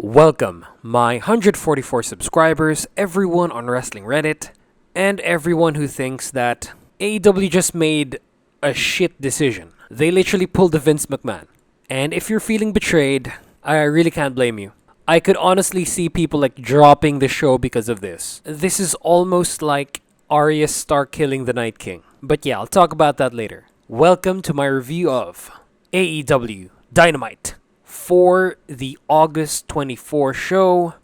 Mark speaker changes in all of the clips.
Speaker 1: Welcome, my 144 subscribers, everyone on Wrestling Reddit, and everyone who thinks that AEW just made a shit decision. They literally pulled a Vince McMahon. And if you're feeling betrayed, I really can't blame you. I could honestly see people dropping the show because of this. This is almost like Arya Stark killing the Night King. But yeah, I'll talk about that later. Welcome to my review of AEW Dynamite. For the August 24 show,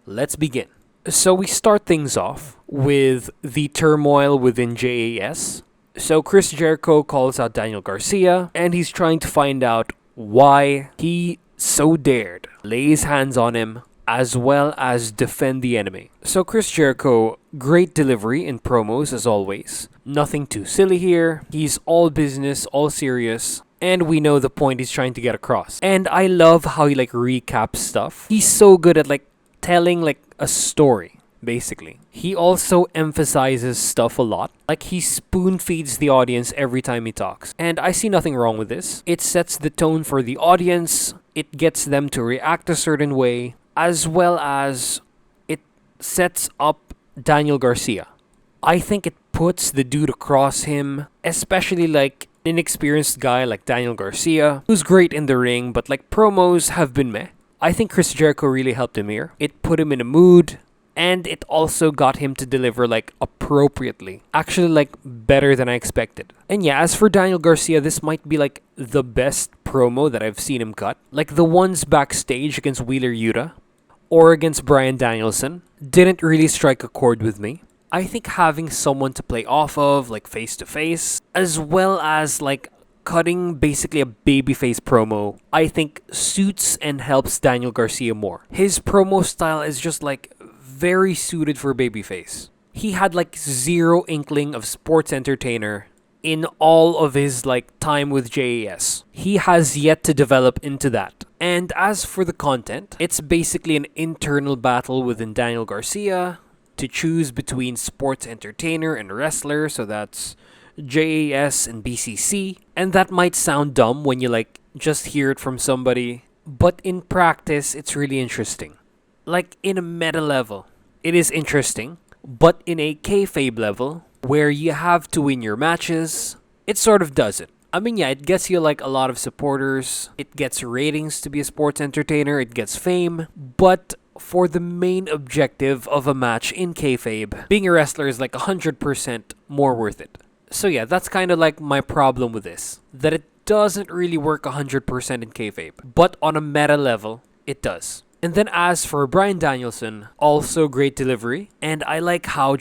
Speaker 1: let's begin. So we start things off with the turmoil within JAS. So Chris Jericho calls out Daniel Garcia, and he's trying to find out why he so dared lay his hands on him, as well as defend the enemy. So Chris Jericho, great delivery in promos as always. Nothing too silly here. He's all business, all serious. And we know the point he's trying to get across. And I love how he recaps stuff. He's so good at telling a story, basically. He also emphasizes stuff a lot. He spoon feeds the audience every time he talks. And I see nothing wrong with this. It sets the tone for the audience. It gets them to react a certain way, as well as it sets up Daniel Garcia. I think it puts the dude across him, especially inexperienced guy like Daniel Garcia, who's great in the ring, but promos have been meh. I think Chris Jericho really helped him here. It put him in a mood, and it also got him to deliver appropriately. Actually better than I expected. And yeah, as for Daniel Garcia, this might be the best promo that I've seen him cut. The ones backstage against Wheeler Yuta or against Bryan Danielson didn't really strike a chord with me. I think having someone to play off of, face to face, as well as cutting basically a babyface promo, I think suits and helps Daniel Garcia more. His promo style is just very suited for babyface. He had zero inkling of sports entertainer in all of his time with JAS. He has yet to develop into that. And as for the content, it's basically an internal battle within Daniel Garcia to choose between sports entertainer and wrestler, so that's JAS and BCC. And that might sound dumb when you just hear it from somebody, but in practice, it's really interesting. In a meta level, it is interesting, but in a kayfabe level, where you have to win your matches, it sort of does it. I mean, yeah, it gets you a lot of supporters, it gets ratings to be a sports entertainer, it gets fame, but for the main objective of a match in kayfabe, being a wrestler is 100% more worth it. So yeah, that's kind of my problem with this, that it doesn't really work 100% in kayfabe, but on a meta level, it does. And then as for Bryan Danielson, also great delivery, and I like how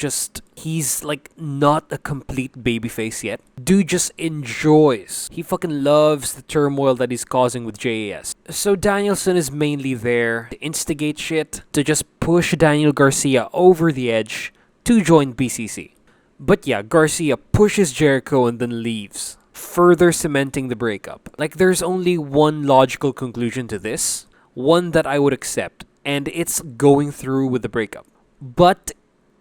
Speaker 1: he's not a complete babyface yet. Dude just enjoys. He fucking loves the turmoil that he's causing with JAS. So Danielson is mainly there to instigate shit, to just push Daniel Garcia over the edge to join BCC. But yeah, Garcia pushes Jericho and then leaves, further cementing the breakup. There's only one logical conclusion to this, one that I would accept, and it's going through with the breakup. But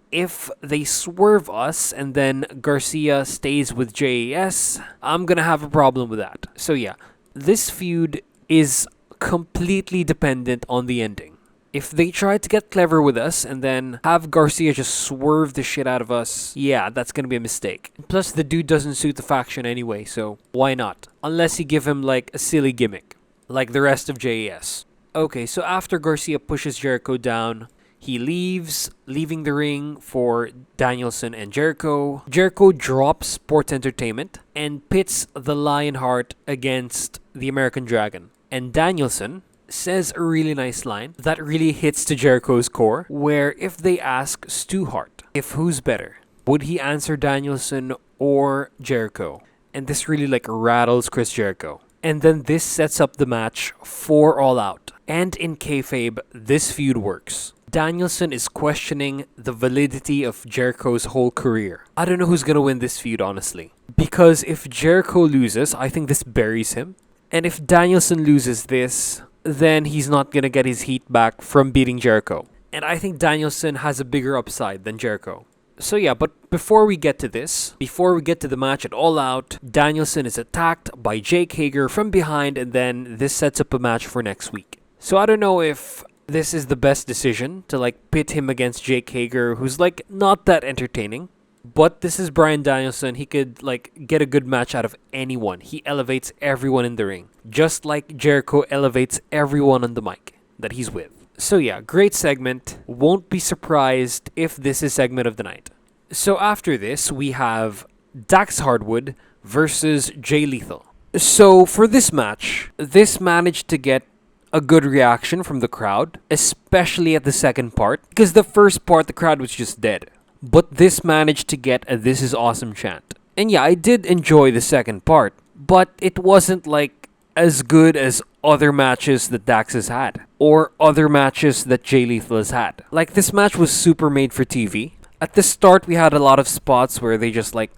Speaker 1: if they swerve us and then Garcia stays with JAS, I'm gonna have a problem with that. So yeah, this feud is completely dependent on the ending. If they try to get clever with us and then have Garcia just swerve the shit out of us, yeah, that's gonna be a mistake. Plus, the dude doesn't suit the faction anyway, so why not? Unless you give him a silly gimmick, like the rest of JAS. Okay, so after Garcia pushes Jericho down, he leaves, leaving the ring for Danielson and Jericho. Jericho drops Sports Entertainment and pits the Lionheart against the American Dragon. And Danielson says a really nice line that really hits to Jericho's core, where if they ask Stu Hart if who's better, would he answer Danielson or Jericho? And this really rattles Chris Jericho. And then this sets up the match for All Out. And in kayfabe, this feud works. Danielson is questioning the validity of Jericho's whole career. I don't know who's gonna win this feud, honestly. Because if Jericho loses, I think this buries him. And if Danielson loses this, then he's not gonna get his heat back from beating Jericho. And I think Danielson has a bigger upside than Jericho. So yeah, but before we get to this, before we get to the match at All Out, Danielson is attacked by Jake Hager from behind, and then this sets up a match for next week. So I don't know if this is the best decision to like pit him against Jake Hager, who's like not that entertaining. But this is Bryan Danielson. He could like get a good match out of anyone. He elevates everyone in the ring, just like Jericho elevates everyone on the mic that he's with. So yeah, great segment. Won't be surprised if this is segment of the night. So after this, we have Dax Harwood versus Jay Lethal. So for this match, this managed to get a good reaction from the crowd, especially at the second part, because the first part the crowd was just dead. But this managed to get a "This is awesome" chant. And yeah, I did enjoy the second part, but it wasn't like as good as other matches that Dax has had, or other matches that Jay Lethal has had. Like, this match was super made for TV. At the start, we had a lot of spots where they just like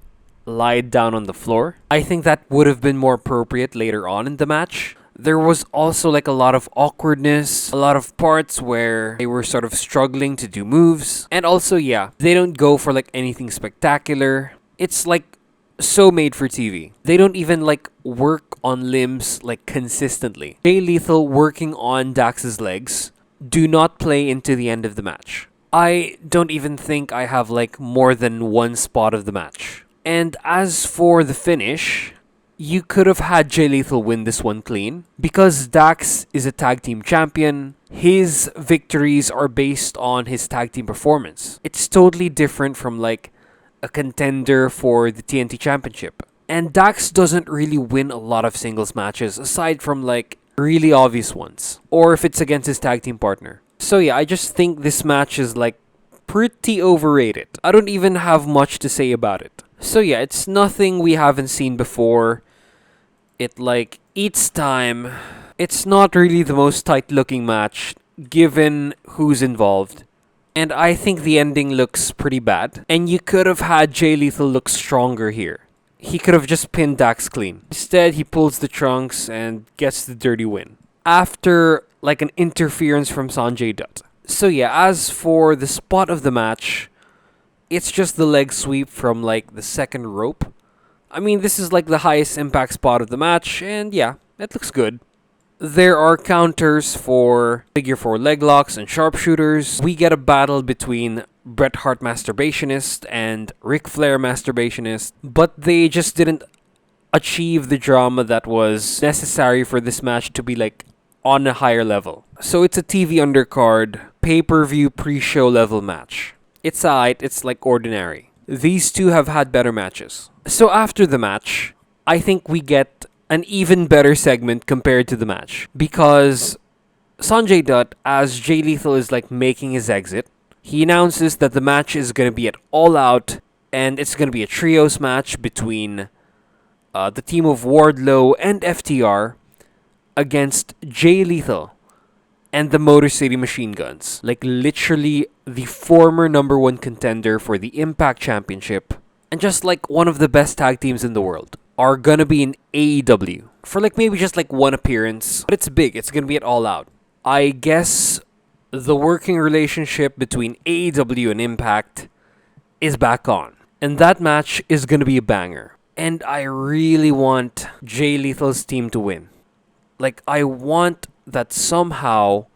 Speaker 1: lied down on the floor. I think that would have been more appropriate later on in the match. There was also like a lot of awkwardness, a lot of parts where they were sort of struggling to do moves. And also, yeah, they don't go for like anything spectacular. It's like so made for TV. They don't even like work on limbs like consistently. Jay Lethal working on Dax's legs do not play into the end of the match. I don't even think I have like more than one spot of the match. And as for the finish, you could have had Jay Lethal win this one clean. Because Dax is a tag team champion, his victories are based on his tag team performance. It's totally different from like a contender for the TNT Championship. And Dax doesn't really win a lot of singles matches aside from like really obvious ones, or if it's against his tag team partner. So yeah, I just think this match is like pretty overrated. I don't even have much to say about it. So yeah, it's nothing we haven't seen before. It like eats time. It's not really the most tight looking match given who's involved. And I think the ending looks pretty bad. And you could have had Jay Lethal look stronger here. He could have just pinned Dax clean. Instead, he pulls the trunks and gets the dirty win after like an interference from Sanjay Dutt. So yeah, as for the spot of the match, it's just the leg sweep from like the second rope. I mean, this is like the highest impact spot of the match, and yeah, it looks good. There are counters for figure 4 leg locks and sharpshooters. We get a battle between Bret Hart Masturbationist and Ric Flair Masturbationist, but they just didn't achieve the drama that was necessary for this match to be like on a higher level. So it's a TV undercard, pay-per-view pre-show level match. It's alright, it's like ordinary. These two have had better matches. So after the match, I think we get an even better segment compared to the match. Because Sanjay Dutt, as Jay Lethal is like making his exit, he announces that the match is going to be at All Out, and it's going to be a trios match between the team of Wardlow and FTR against Jay Lethal and the Motor City Machine Guns. Like literally the former number 1 contender for the Impact Championship, and just like one of the best tag teams in the world, are gonna be in AEW for like maybe just like one appearance, but it's big. It's gonna be at All Out. I guess the working relationship between AEW and Impact is back on, and that match is gonna be a banger. And I really want Jay Lethal's team to win. Like, I want that somehow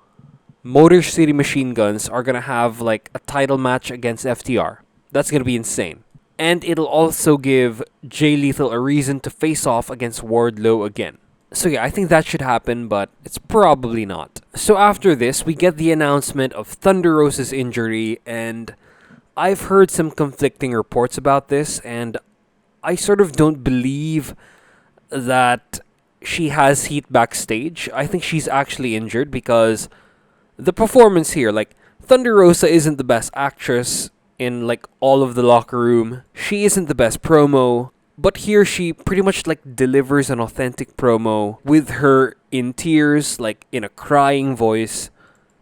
Speaker 1: Motor City Machine Guns are gonna have like a title match against FTR. That's gonna be insane. And it'll also give Jay Lethal a reason to face off against Wardlow again. So yeah, I think that should happen, but it's probably not. So after this, we get the announcement of Thunder Rosa's injury, and I've heard some conflicting reports about this, and I sort of don't believe that she has heat backstage. I think she's actually injured because the performance here, like, Thunder Rosa isn't the best actress in like all of the locker room. She isn't the best promo, but here she pretty much like delivers an authentic promo with her in tears, like in a crying voice,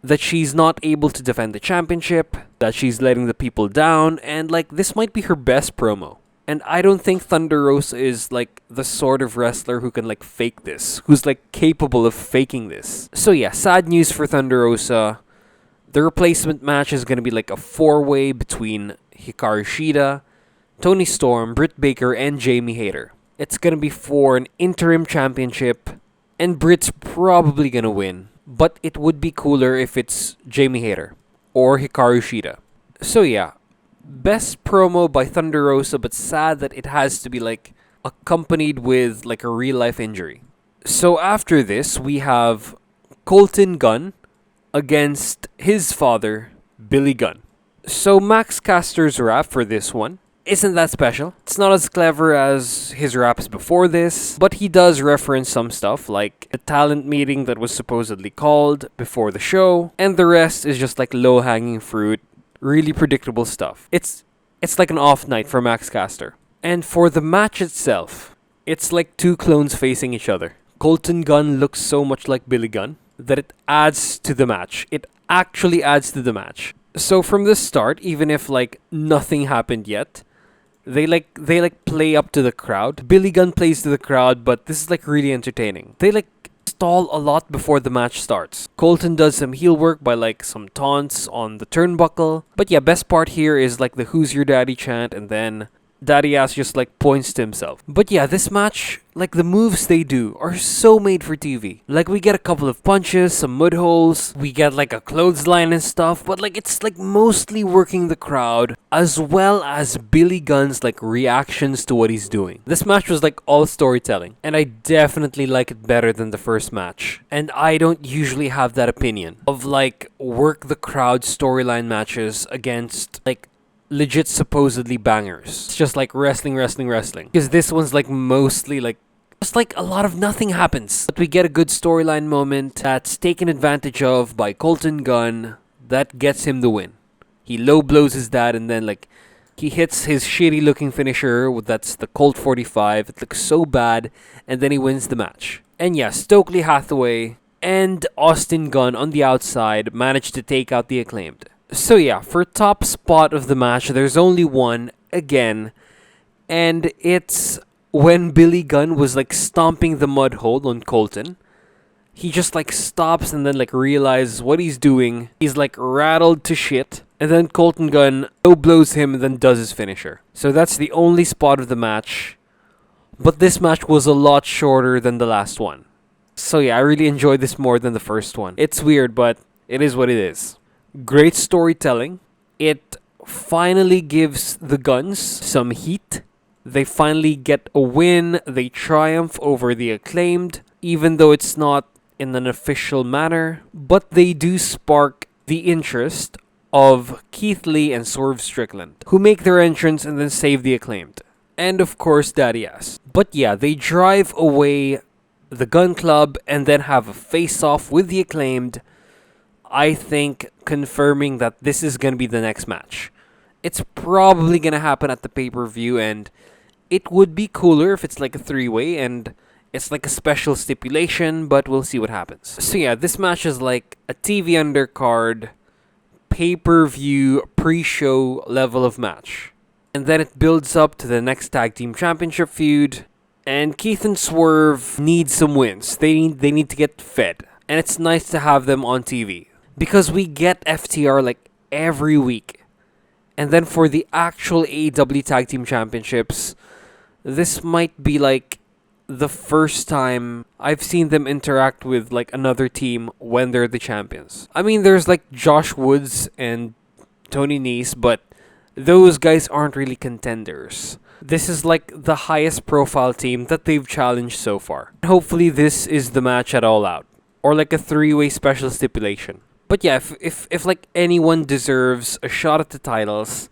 Speaker 1: that she's not able to defend the championship, that she's letting the people down, and like this might be her best promo. And I don't think Thunder Rosa is like the sort of wrestler who can like fake this, who's like capable of faking this. So yeah, sad news for Thunder Rosa. The replacement match is going to be like a 4-way between Hikaru Shida, Toni Storm, Britt Baker, and Jamie Hayter. It's going to be for an interim championship, and Britt's probably going to win. but it would be cooler if it's Jamie Hayter or Hikaru Shida. So yeah, best promo by Thunder Rosa, but sad that it has to be like accompanied with like a real life injury. So after this, we have Colten Gunn against his father, Billy Gunn. So Max Caster's rap for this one isn't that special. It's not as clever as his raps before this, but he does reference some stuff like the talent meeting that was supposedly called before the show, and the rest is just like low-hanging fruit, really predictable stuff. It's like an off night for Max Caster. And for the match itself, it's like two clones facing each other. Colten Gunn looks so much like Billy Gunn that it adds to the match. It actually adds to the match. So from the start, even if like nothing happened yet, they play up to the crowd. Billy Gunn plays to the crowd, but this is like really entertaining. They like stall a lot before the match starts. Colten does some heel work by like some taunts on the turnbuckle. But yeah, best part here is like the "Who's Your Daddy" chant, and then Daddy Ass just like points to himself. But yeah, this match, like the moves they do are so made for TV. Like we get a couple of punches, some mud holes, we get like a clothesline and stuff, but like it's like mostly working the crowd as well as Billy Gunn's like reactions to what he's doing. This match was like all storytelling, and I definitely like it better than the first match. And I don't usually have that opinion of like work the crowd storyline matches against like legit supposedly bangers. It's just like wrestling. Because this one's like mostly like just like a lot of nothing happens. But we get a good storyline moment that's taken advantage of by Colten Gunn that gets him the win. He low blows his dad, and then like he hits his shitty looking finisher, that's the Colt 45. It looks so bad, and then he wins the match. And yeah, Stokely Hathaway and Austin Gunn on the outside managed to take out the Acclaimed. So yeah, for top spot of the match, there's only one, again, and it's when Billy Gunn was like stomping the mud hole on Colten. He just like stops and then like realizes what he's doing. He's like rattled to shit, and then Colten Gunn low blows him and then does his finisher. So that's the only spot of the match, but this match was a lot shorter than the last one. So yeah, I really enjoyed this more than the first one. It's weird, but it is what it is. Great storytelling. It finally gives the Guns some heat. They finally get a win. They triumph over the Acclaimed, even though it's not in an official manner. But they do spark the interest of Keith Lee and Swerve Strickland, who make their entrance and then save the Acclaimed. And of course, Daddy Ass. But yeah, they drive away the Gun Club and then have a face-off with the Acclaimed, I think confirming that this is going to be the next match. It's probably going to happen at the pay-per-view, and it would be cooler if it's like a three-way and it's like a special stipulation, but we'll see what happens. So yeah, this match is like a TV undercard, pay-per-view, pre-show level of match. And then it builds up to the next tag team championship feud, and Keith and Swerve need some wins. They need to get fed, and it's nice to have them on TV. Because we get FTR like every week. And then for the actual AEW Tag Team Championships, this might be like the first time I've seen them interact with like another team when they're the champions. I mean, there's like Josh Woods and Tony Nese, but those guys aren't really contenders. This is like the highest profile team that they've challenged so far. Hopefully this is the match at All Out, or like a three-way special stipulation. But yeah, if like anyone deserves a shot at the titles,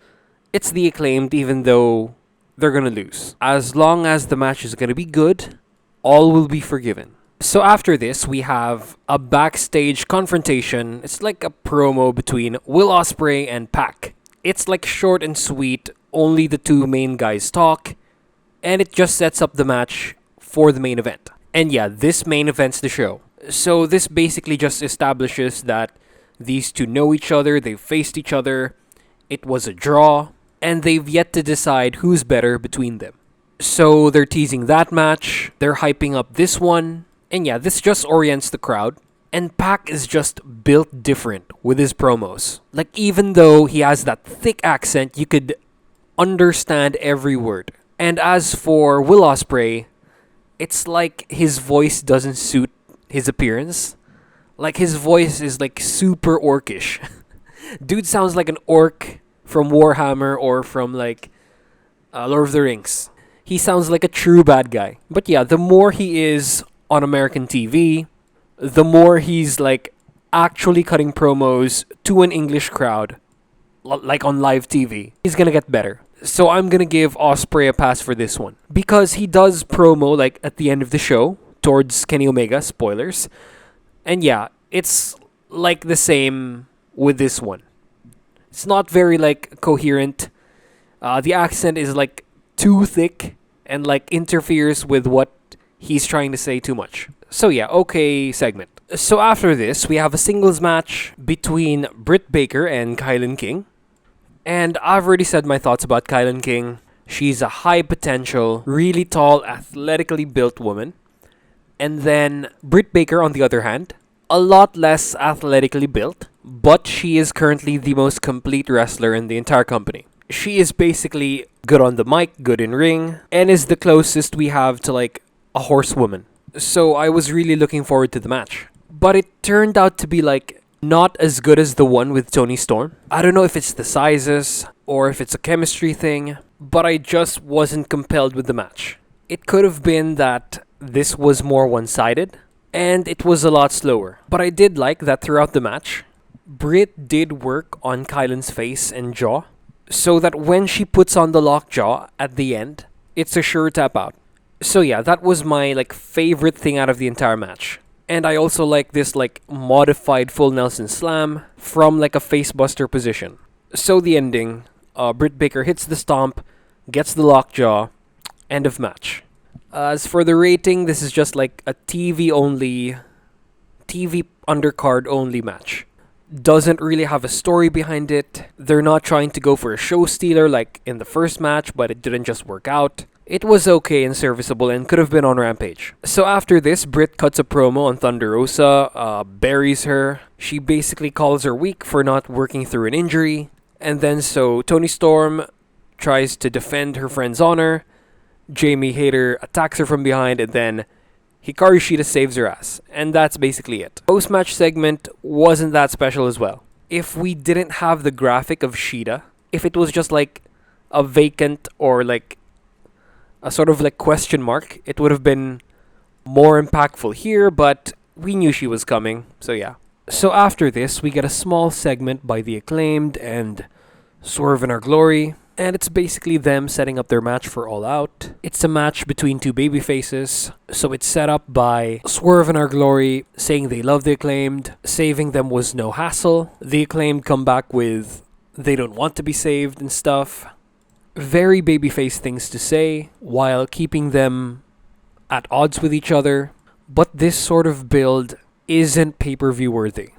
Speaker 1: it's the Acclaimed, even though they're gonna lose. As long as the match is gonna be good, all will be forgiven. So after this, we have a backstage confrontation. It's like a promo between Will Ospreay and PAC. It's like short and sweet, only the two main guys talk, and it just sets up the match for the main event. And yeah, this main events the show. So this basically just establishes that these two know each other, they've faced each other, it was a draw, and they've yet to decide who's better between them. So they're teasing that match, they're hyping up this one, and yeah, this just orients the crowd. And PAC is just built different with his promos. Like, even though he has that thick accent, you could understand every word. And as for Will Ospreay, it's like his voice doesn't suit his appearance. Like his voice is like super orcish. Dude sounds like an orc from Warhammer or from like Lord of the Rings. He sounds like a true bad guy. But yeah, the more he is on American TV, the more he's like actually cutting promos to an English crowd, like on live TV. He's gonna get better. So I'm gonna give Ospreay a pass for this one. Because he does promo like at the end of the show towards Kenny Omega, spoilers. And yeah, it's like the same with this one. It's not very like coherent. The accent is like too thick and like interferes with what he's trying to say too much. So yeah, okay segment. So after this, we have a singles match between Britt Baker and KiLynn King. And I've already said my thoughts about KiLynn King. She's a high potential, really tall, athletically built woman. And then Britt Baker, on the other hand, a lot less athletically built, but she is currently the most complete wrestler in the entire company. She is basically good on the mic, good in ring, and is the closest we have to like a horsewoman. So I was really looking forward to the match. But it turned out to be like not as good as the one with Toni Storm. I don't know if it's the sizes or if it's a chemistry thing, but I just wasn't compelled with the match. It could have been that this was more one-sided, and it was a lot slower. But I did like that throughout the match, Britt did work on KiLynn's face and jaw, so that when she puts on the lockjaw at the end, it's a sure tap out. So yeah, that was my like favorite thing out of the entire match. And I also like this like modified full Nelson slam from like a facebuster position. So the ending, Britt Baker hits the stomp, gets the lockjaw, end of match. As for the rating, this is just like a TV undercard only match. Doesn't really have a story behind it. They're not trying to go for a show stealer like in the first match, but it didn't just work out. It was okay and serviceable and could have been on Rampage. So after this, Britt cuts a promo on Thunder Rosa, buries her. She basically calls her weak for not working through an injury. And then so Toni Storm tries to defend her friend's honor. Jamie Hayter attacks her from behind, and then Hikaru Shida saves her ass. And that's basically it. Post-match segment wasn't that special as well. If we didn't have the graphic of Shida, if it was just like a vacant or like a sort of like question mark, it would have been more impactful here, but we knew she was coming, so yeah. So after this, we get a small segment by The Acclaimed and Swerve in Our Glory, and it's basically them setting up their match for All Out. It's a match between two babyfaces, so it's set up by Swerve in Our Glory saying they love The Acclaimed, saving them was no hassle. The Acclaimed come back with they don't want to be saved and stuff. Very babyface things to say, while keeping them at odds with each other. But this sort of build isn't pay-per-view worthy.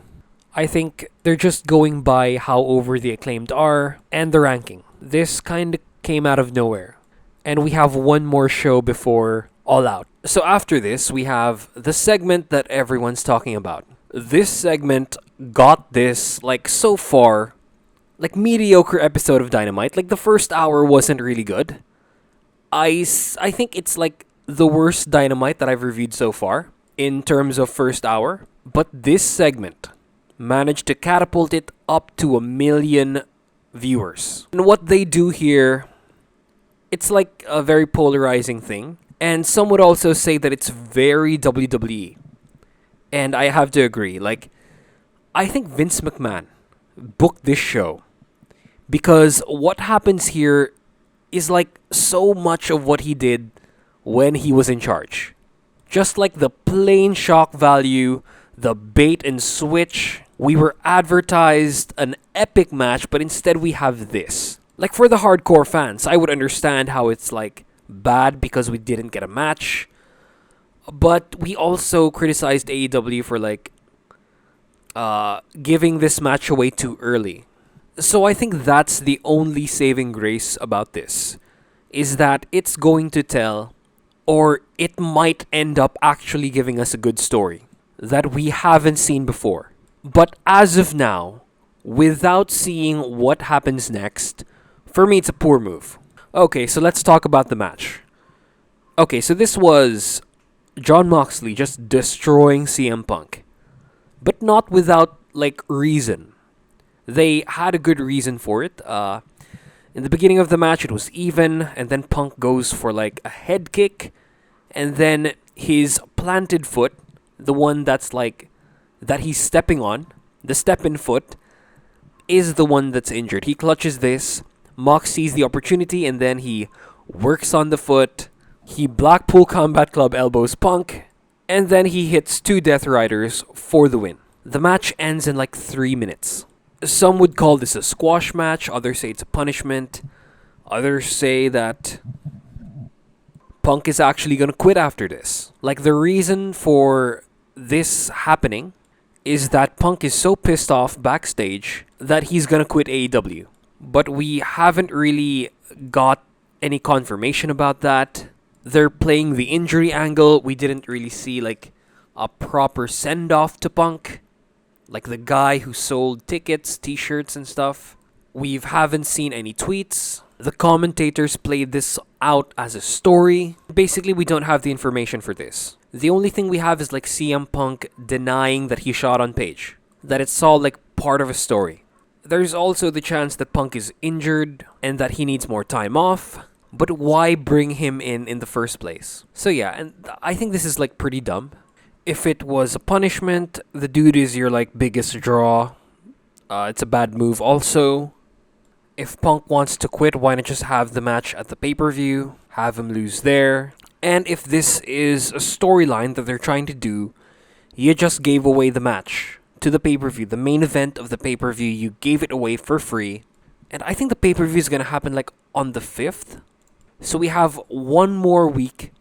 Speaker 1: I think they're just going by how over The Acclaimed are and the ranking. This kind of came out of nowhere. And we have one more show before All Out. So after this, we have the segment that everyone's talking about. This segment got this, like so far, like mediocre episode of Dynamite. Like the first hour wasn't really good. I think it's like the worst Dynamite that I've reviewed so far in terms of first hour. But this segment managed to catapult it up to 1 million viewers. And what they do here, it's like a very polarizing thing. And some would also say that it's very WWE. And I have to agree. Like, I think Vince McMahon booked this show because what happens here is like so much of what he did when he was in charge. Just like the plain shock value, the bait and switch. We were advertised an epic match, but instead we have this. Like for the hardcore fans, I would understand how it's like bad because we didn't get a match. But we also criticized AEW for like giving this match away too early. So I think that's the only saving grace about this, is that it's going to tell, or it might end up actually giving us a good story that we haven't seen before. But as of now, without seeing what happens next, for me it's a poor move. Okay, so let's talk about the match. Okay, so this was Jon Moxley just destroying CM Punk. but not without like reason. They had a good reason for it. In the beginning of the match, it was even, and then Punk goes for like a head kick, and then his planted foot, the one that's like that he's stepping on, the step-in foot, is the one that's injured. He clutches this. Mox sees the opportunity, and then he works on the foot. He Blackpool Combat Club elbows Punk, and then he hits 2 Death Riders for the win. The match ends in like 3 minutes. Some would call this a squash match, others say it's a punishment, others say that Punk is actually gonna quit after this. Like, the reason for this happening is that Punk is so pissed off backstage that he's gonna quit AEW. But we haven't really got any confirmation about that. They're playing the injury angle. We didn't really see like a proper send-off to Punk. Like the guy who sold tickets, t-shirts and stuff. We haven't seen any tweets. The commentators played this out as a story. Basically, we don't have the information for this. The only thing we have is like CM Punk denying that he shot on Paige. That it's all like part of a story. There's also the chance that Punk is injured and that he needs more time off. But why bring him in the first place? So yeah, and I think this is like pretty dumb. If it was a punishment, the dude is your like biggest draw. It's a bad move also. If Punk wants to quit, why not just have the match at the pay-per-view? Have him lose there. And if this is a storyline that they're trying to do, you just gave away the match to the pay-per-view. The main event of the pay-per-view, you gave it away for free. And I think the pay-per-view is going to happen like on the 5th. So we have 1 more week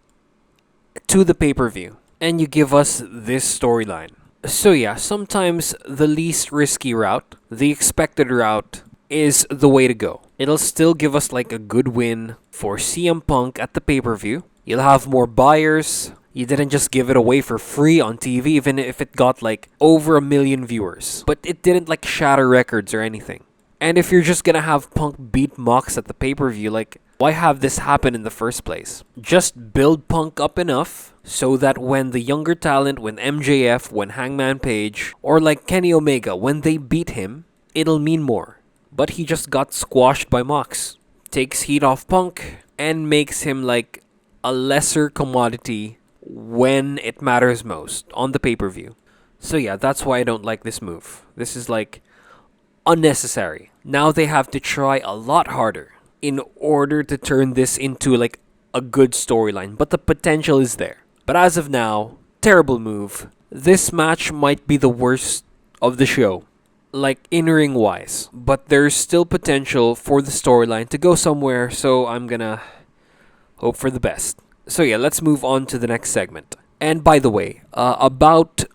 Speaker 1: to the pay-per-view. And you give us this storyline. So yeah, sometimes the least risky route, the expected route, is the way to go. It'll still give us like a good win for CM Punk at the pay-per-view. You'll have more buyers. You didn't just give it away for free on TV, even if it got like over 1 million viewers. But it didn't like shatter records or anything. And if you're just gonna have Punk beat Mox at the pay-per-view, like, why have this happen in the first place? Just build Punk up enough so that when the younger talent, when MJF, when Hangman Page, or like Kenny Omega, when they beat him, it'll mean more. But he just got squashed by Mox. Takes heat off Punk and makes him like a lesser commodity when it matters most on the pay-per-view. So yeah, that's why I don't like this move. This is like unnecessary. Now they have to try a lot harder in order to turn this into like a good storyline. But the potential is there. But as of now, terrible move. This match might be the worst of the show. Like in-ring wise, but there's still potential for the storyline to go somewhere, so I'm gonna hope for the best. So yeah, let's move on to the next segment. And by the way, about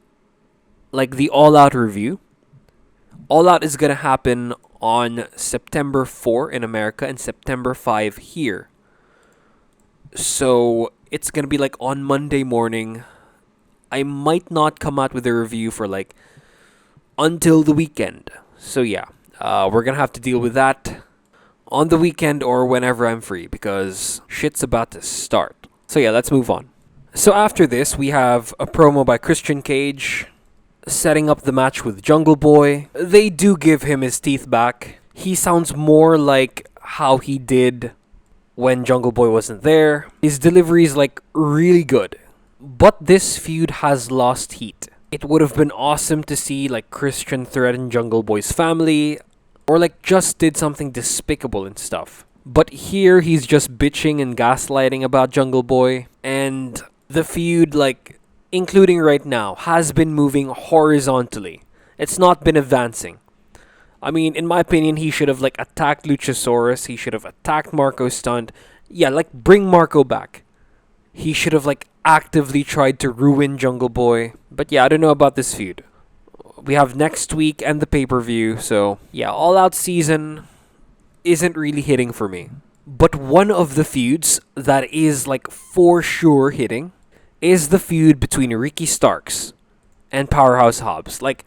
Speaker 1: like the All Out review, All Out is gonna happen on September 4 in America and September 5 here. So it's gonna be like on Monday morning. I might not come out with a review for like until the weekend. So yeah, we're gonna have to deal with that on the weekend or whenever I'm free because shit's about to start. So yeah, let's move on. So after this, we have a promo by Christian Cage setting up the match with Jungle Boy. They do give him his teeth back. He sounds more like how he did when Jungle Boy wasn't there. His delivery is like really good. But this feud has lost heat. It would have been awesome to see like Christian threaten Jungle Boy's family or like just did something despicable and stuff. But here he's just bitching and gaslighting about Jungle Boy, and the feud, like including right now, has been moving horizontally. It's not been advancing. I mean, in my opinion, he should have like attacked Luchasaurus. He should have attacked Marco Stunt. Yeah, like bring Marco back. He should have like actively tried to ruin Jungle Boy. But yeah, I don't know about this feud. We have next week and the pay-per-view. So yeah, All Out season isn't really hitting for me. But one of the feuds that is like for sure hitting is the feud between Ricky Starks and Powerhouse Hobbs. Like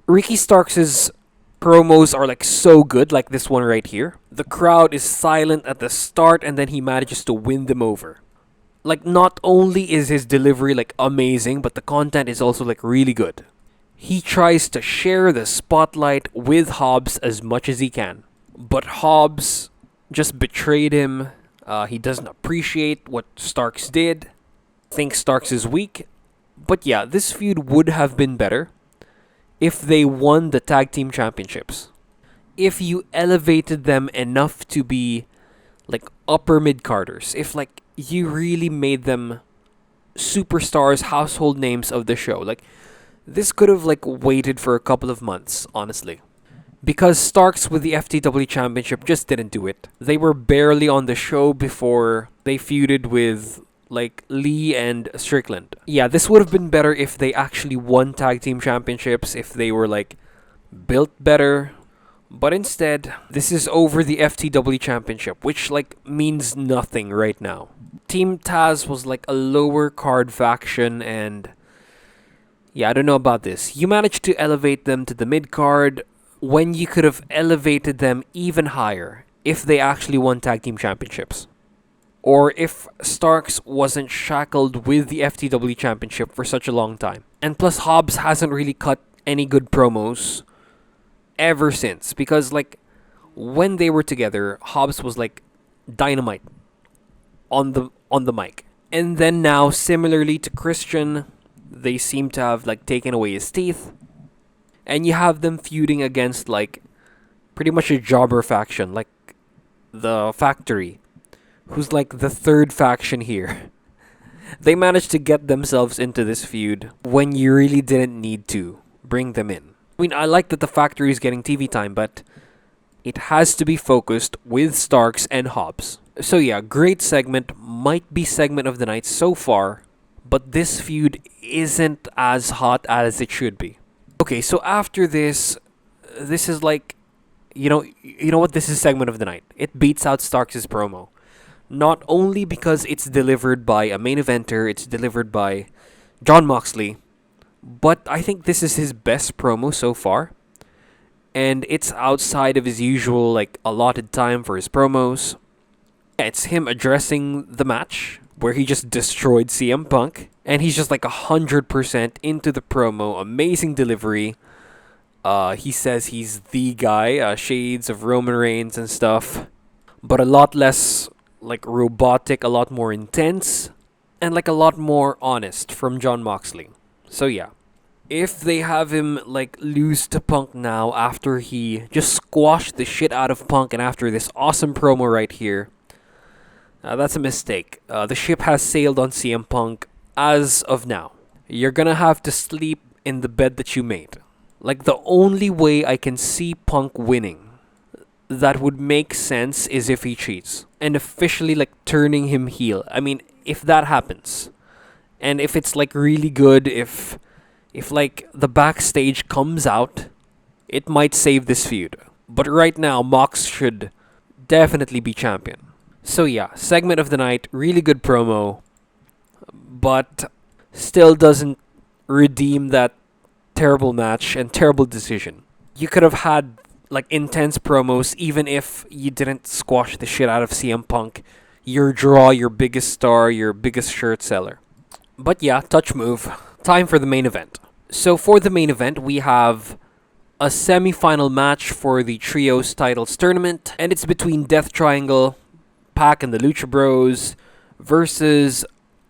Speaker 1: Ricky Starks' promos are like so good, like this one right here. The crowd is silent at the start and then he manages to win them over. Like not only is his delivery like amazing, but the content is also like really good. He tries to share the spotlight with Hobbs as much as he can. But Hobbs just betrayed him. He doesn't appreciate what Starks did. Thinks Starks is weak. But yeah, this feud would have been better if they won the tag team championships. If you elevated them enough to be like upper mid-carders. If like you really made them superstars, household names of the show. Like this could have like waited for a couple of months, honestly. Because Starks with the FTW Championship just didn't do it. They were barely on the show before they feuded with like Lee and Strickland. Yeah, this would have been better if they actually won tag team championships, if they were like built better. But instead, this is over the FTW Championship, which like means nothing right now. Team Taz was like a lower card faction, and yeah, I don't know about this. You managed to elevate them to the mid card when you could have elevated them even higher if they actually won tag team championships. Or if Starks wasn't shackled with the FTW Championship for such a long time. And plus, Hobbs hasn't really cut any good promos ever since. Because, like, when they were together, Hobbs was like Dynamite on the mic. And then now, similarly to Christian, they seem to have like taken away his teeth. And you have them feuding against like pretty much a jobber faction, like the Factory, who's like the third faction here. They managed to get themselves into this feud when you really didn't need to bring them in. I mean, I like that the Factory is getting TV time, but it has to be focused with Starks and Hobbs. So yeah, great segment, might be segment of the night so far, but this feud isn't as hot as it should be. Okay, so after this is like, you know what? This is segment of the night. It beats out Starks' promo. Not only because it's delivered by a main eventer, it's delivered by Jon Moxley, but I think this is his best promo so far. And it's outside of his usual, like, allotted time for his promos. It's him addressing the match, where he just destroyed CM Punk. And he's just like 100% into the promo. Amazing delivery. He says he's the guy, shades of Roman Reigns and stuff. But a lot less like robotic, a lot more intense, and like a lot more honest from Jon Moxley. So yeah. If they have him like lose to Punk now after he just squashed the shit out of Punk and after this awesome promo right here, that's a mistake. The ship has sailed on CM Punk as of now. You're gonna have to sleep in the bed that you made. Like, the only way I can see Punk winning that would make sense is if he cheats. And officially, like, turning him heel. I mean, if that happens, and if it's, like, really good, if like, the backstage comes out, it might save this feud. But right now, Mox should definitely be champion. So yeah, segment of the night, really good promo, but still doesn't redeem that terrible match and terrible decision. You could have had like intense promos even if you didn't squash the shit out of CM Punk, your draw, your biggest star, your biggest shirt seller. But yeah, touch move. Time for the main event. So for the main event, we have a semi-final match for the Trios Titles Tournament, and it's between Death Triangle, PAC and the Lucha Bros versus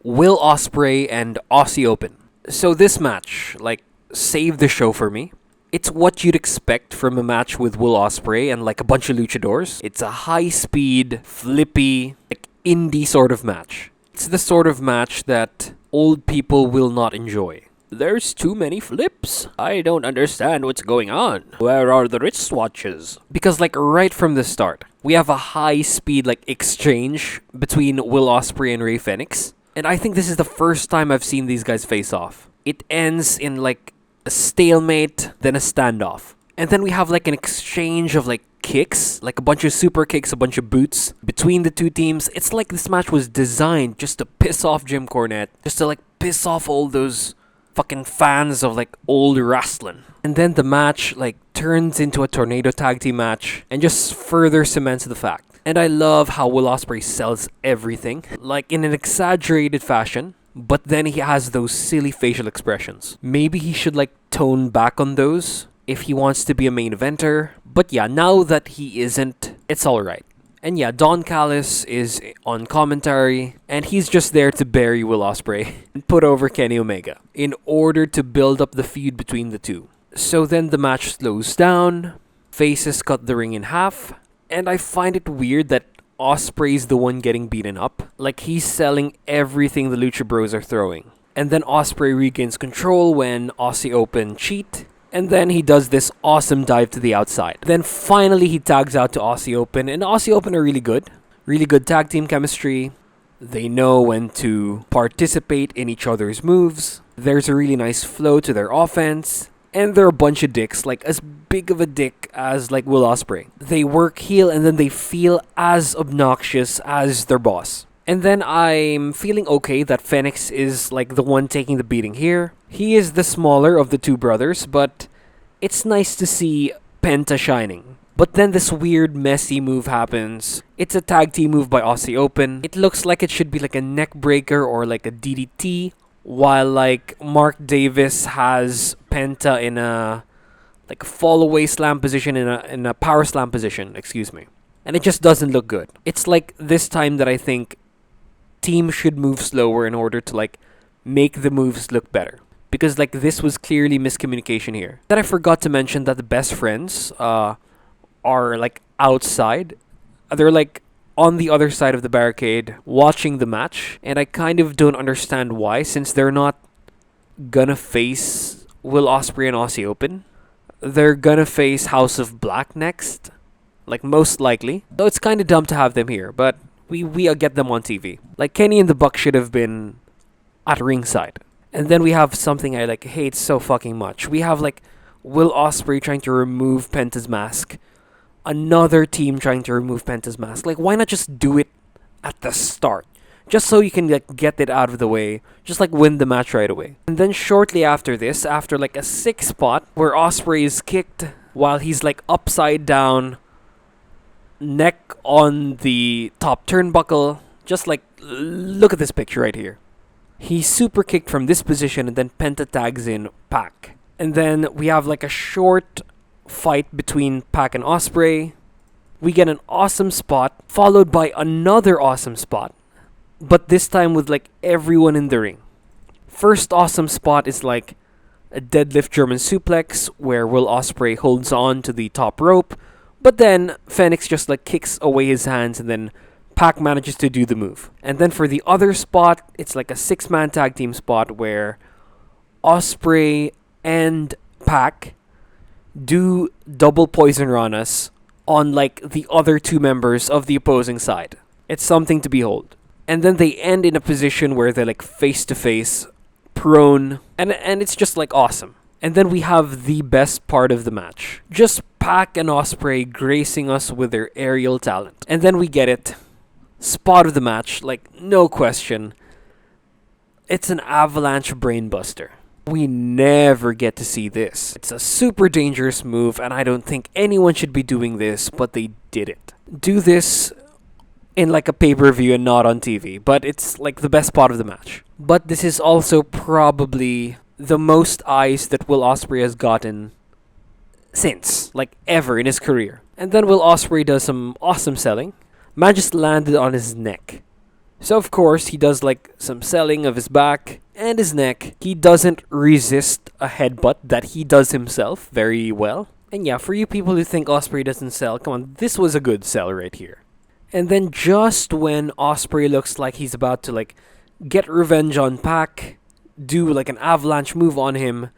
Speaker 1: Will Ospreay and Aussie Open. So this match, like, saved the show for me. It's what you'd expect from a match with Will Ospreay and like a bunch of luchadors. It's a high-speed, flippy, like indie sort of match. It's the sort of match that old people will not enjoy. There's too many flips. I don't understand what's going on. Where are the wristwatches? Because like right from the start, we have a high-speed like exchange between Will Ospreay and Rey Fenix. And I think this is the first time I've seen these guys face off. It ends in like a stalemate, then a standoff. And then we have like an exchange of like kicks, like a bunch of super kicks, a bunch of boots between the two teams. It's like this match was designed just to piss off Jim Cornette, just to like piss off all those fucking fans of like old wrestling. And then the match like turns into a tornado tag team match and just further cements the fact. And I love how Will Ospreay sells everything, like in an exaggerated fashion. but then he has those silly facial expressions. Maybe he should like tone back on those if he wants to be a main eventer. But yeah, now that he isn't, it's alright. And yeah, Don Callis is on commentary, and he's just there to bury Will Ospreay and put over Kenny Omega in order to build up the feud between the two. So then the match slows down, faces cut the ring in half, and I find it weird that Ospreay's the one getting beaten up. Like, he's selling everything the Lucha Bros are throwing. And then Ospreay regains control when Aussie Open cheat, and then he does this awesome dive to the outside. Then finally he tags out to Aussie Open, and Aussie Open are really good. Really good tag team chemistry. They know when to participate in each other's moves. There's a really nice flow to their offense. And they're a bunch of dicks, like as big of a dick as like Will Ospreay. They work heel and then they feel as obnoxious as their boss. And then I'm feeling okay that Fenix is like the one taking the beating here. He is the smaller of the two brothers, but it's nice to see Penta shining. But then this weird messy move happens. It's a tag team move by Aussie Open. It looks like it should be like a neck breaker or like a DDT, while like Mark Davis has Penta in a like fall away slam position, in a power slam position, excuse me. And it just doesn't look good. It's like this time that I think team should move slower in order to like make the moves look better, because like this was clearly miscommunication here. Then I forgot to mention that the best friends are like outside. They're like on the other side of the barricade watching the match, and I kind of don't understand why, since they're not gonna face Will Ospreay and Aussie Open. They're gonna face House of Black next, like most likely. So it's kind of dumb to have them here, but we get them on TV. Like Kenny and the Buck should have been at ringside. And then we have something I like hate so fucking much. We have like Will Ospreay trying to remove Penta's mask. Another team trying to remove Penta's mask. Like, why not just do it at the start? Just so you can like get it out of the way. Just like win the match right away. And then shortly after this, after like a 6 spot where Ospreay is kicked while he's like upside down, neck on the top turnbuckle. Just like, look at this picture right here. He's super kicked from this position, and then Penta tags in PAC. And then we have like a short fight between PAC and Ospreay. We get an awesome spot, followed by another awesome spot, but this time with like everyone in the ring. First awesome spot is like a deadlift German suplex where Will Ospreay holds on to the top rope, but then Fenix just like kicks away his hands, and then PAC manages to do the move. And then for the other spot, it's like a 6-man tag team spot where Ospreay and PAC do double poison ranas on like the other 2 members of the opposing side. It's something to behold. And then they end in a position where they're like face to face, prone, and it's just like awesome. And then we have the best part of the match. Just PAC and Ospreay gracing us with their aerial talent. And then we get it. Spot of the match, like no question. It's an avalanche brainbuster. We never get to see this. It's a super dangerous move, and I don't think anyone should be doing this, but they did it. Do this in like a pay-per-view and not on TV, but it's like the best part of the match. But this is also probably the most eyes that Will Ospreay has gotten since, like ever in his career. And then Will Ospreay does some awesome selling. Man just landed on his neck. So of course, he does like some selling of his back and his neck. He doesn't resist a headbutt that he does himself very well. And yeah, for you people who think Ospreay doesn't sell, come on, this was a good sell right here. And then just when Ospreay looks like he's about to like get revenge on PAC, do like an avalanche move on him,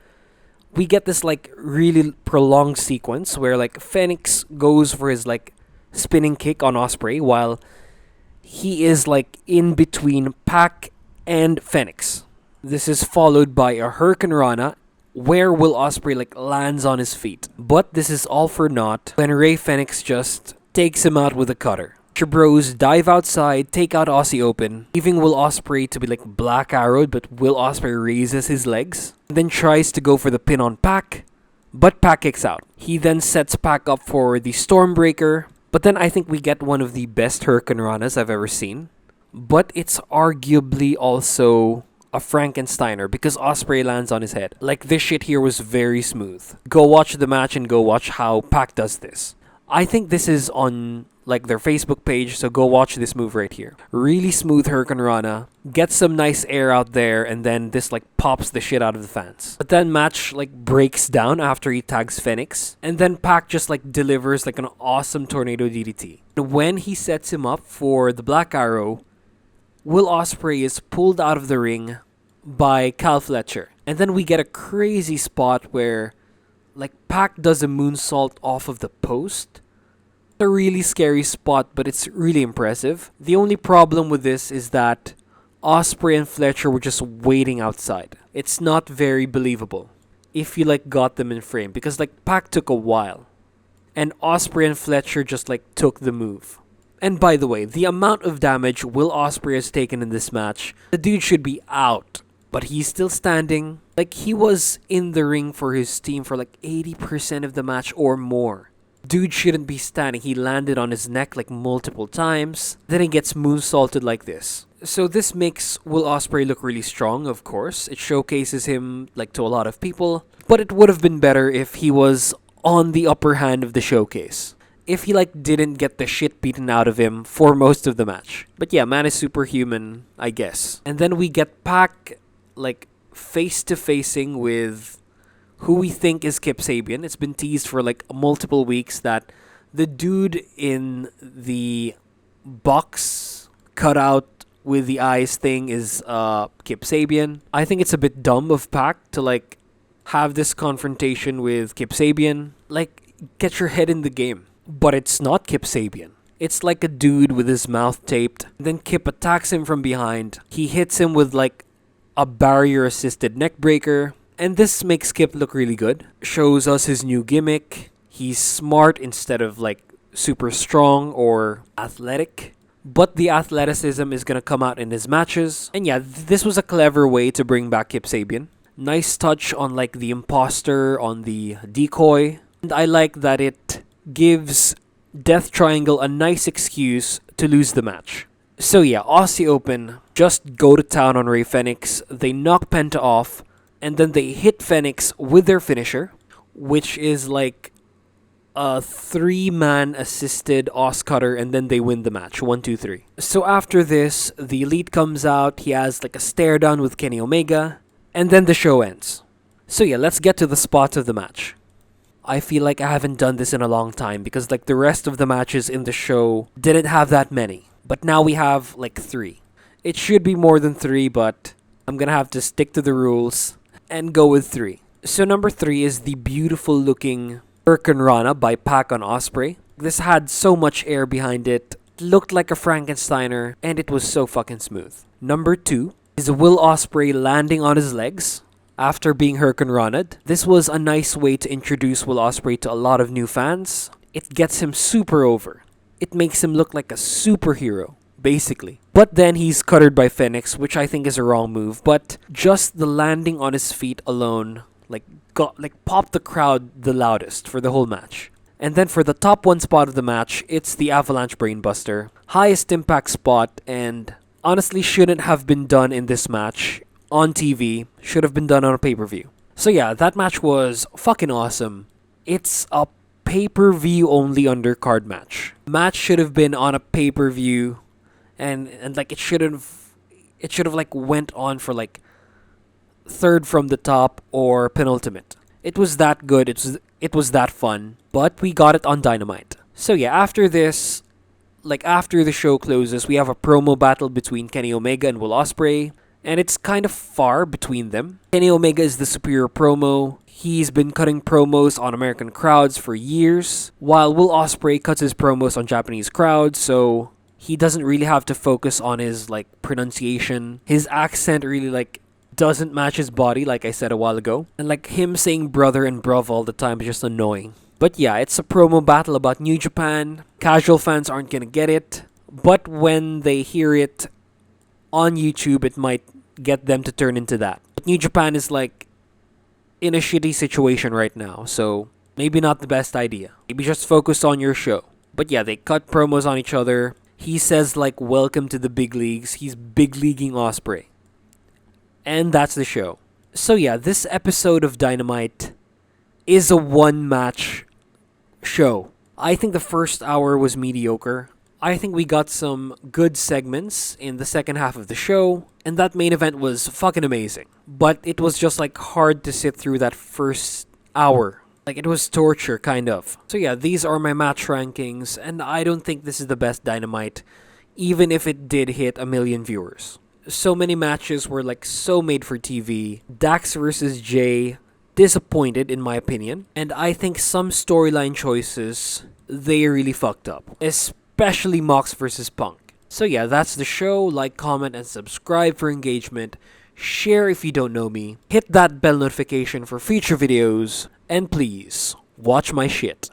Speaker 1: we get this like really prolonged sequence where like Fenix goes for his like spinning kick on Ospreay while he is like in between PAC and Fenix. This is followed by a Hurricane Rana where Will Ospreay like lands on his feet. But this is all for naught when Rey Fenix just takes him out with a cutter. Bros dive outside, take out Aussie Open, leaving Will Ospreay to be like black arrowed, but Will Ospreay raises his legs, then tries to go for the pin on PAC, but PAC kicks out. He then sets PAC up for the Stormbreaker, but then I think we get one of the best Hurricane Ranas I've ever seen. But it's arguably also a Frankensteiner because Ospreay lands on his head. Like, this shit here was very smooth. Go watch the match and go watch how PAC does this. I think this is on like their Facebook page, so go watch this move right here. Really smooth Hurricane Rana, gets some nice air out there, and then this like pops the shit out of the fans. But then match like breaks down after he tags Phoenix, and then PAC just like delivers like an awesome tornado DDT. When he sets him up for the Black Arrow, Will Ospreay is pulled out of the ring by Cal Fletcher, and then we get a crazy spot where like PAC does a moonsault off of the post. A really scary spot, but it's really impressive. The only problem with this is that Ospreay and Fletcher were just waiting outside. It's not very believable if you like got them in frame, because like PAC took a while and Ospreay and Fletcher just like took the move. And by the way, the amount of damage Will Ospreay has taken in this match, the dude should be out, but he's still standing. Like, he was in the ring for his team for like 80% of the match or more. Dude shouldn't be standing. He landed on his neck like multiple times. Then he gets moonsaulted like this. So this makes Will Ospreay look really strong, of course. It showcases him like to a lot of people. But it would have been better if he was on the upper hand of the showcase. If he like didn't get the shit beaten out of him for most of the match. But yeah, man is superhuman, I guess. And then we get PAC like face to facing with who we think is Kip Sabian. It's been teased for like multiple weeks that the dude in the box cutout with the eyes thing is Kip Sabian. I think it's a bit dumb of PAC to like have this confrontation with Kip Sabian. Like, get your head in the game. But it's not Kip Sabian. It's like a dude with his mouth taped. Then Kip attacks him from behind. He hits him with like a barrier assisted neck breaker. And this makes Kip look really good. Shows us his new gimmick. He's smart instead of like super strong or athletic. But the athleticism is going to come out in his matches. And yeah, this was a clever way to bring back Kip Sabian. Nice touch on like the imposter, on the decoy. And I like that it gives Death Triangle a nice excuse to lose the match. So yeah, Aussie Open just go to town on Rey Fenix. They knock Penta off. And then they hit Fenix with their finisher, which is like a 3-man assisted Os Cutter, and then they win the match. 1, 2, 3. So after this, the Elite comes out. He has like a stare down with Kenny Omega, and then the show ends. So yeah, let's get to the spots of the match. I feel like I haven't done this in a long time because like the rest of the matches in the show didn't have that many. But now we have like 3. It should be more than 3, but I'm gonna have to stick to the rules and go with 3. So number 3 is the beautiful looking Hurricane Rana by PAC on Ospreay. This had so much air behind it, looked like a Frankensteiner, and it was so fucking smooth. Number 2 is Will Ospreay landing on his legs after being Hurricane Rana'd. This was a nice way to introduce Will Ospreay to a lot of new fans. It gets him super over. It makes him look like a superhero, basically. But then he's cuttered by Phoenix, which I think is a wrong move. But just the landing on his feet alone, popped the crowd the loudest for the whole match. And then for the top 1 spot of the match, it's the Avalanche Brainbuster. Highest impact spot, and honestly shouldn't have been done in this match on TV. Should have been done on a pay-per-view. So yeah, that match was fucking awesome. It's a pay-per-view only undercard match. Match should have been on a pay-per-view. And like it should have like went on for like 3rd from the top or penultimate. It was that good. It was that fun. But we got it on Dynamite. So yeah, after this, like after the show closes, we have a promo battle between Kenny Omega and Will Ospreay, and it's kind of far between them. Kenny Omega is the superior promo. He's been cutting promos on American crowds for years, while Will Ospreay cuts his promos on Japanese crowds, so he doesn't really have to focus on his like pronunciation. His accent really like doesn't match his body, like I said a while ago. And like him saying brother and bruv all the time is just annoying. But yeah, it's a promo battle about New Japan. Casual fans aren't gonna get it, but when they hear it on YouTube, it might get them to turn into that. But New Japan is like in a shitty situation right now, so maybe not the best idea. Maybe just focus on your show. But yeah, they cut promos on each other. He says like welcome to the big leagues. He's big leaguing Ospreay. And that's the show. So yeah, this episode of Dynamite is a one-match show. I think the first hour was mediocre. I think we got some good segments in the second half of the show, and that main event was fucking amazing. But it was just like hard to sit through that first hour. Like it was torture, kind of. So yeah, these are my match rankings, and I don't think this is the best Dynamite, even if it did hit 1 million viewers. So many matches were like so made for TV. Dax versus Jay, disappointed in my opinion. And I think some storyline choices, they really fucked up. Especially Mox versus Punk. So yeah, that's the show. Like, comment, and subscribe for engagement. Share if you don't know me. Hit that bell notification for future videos. And please, watch my shit.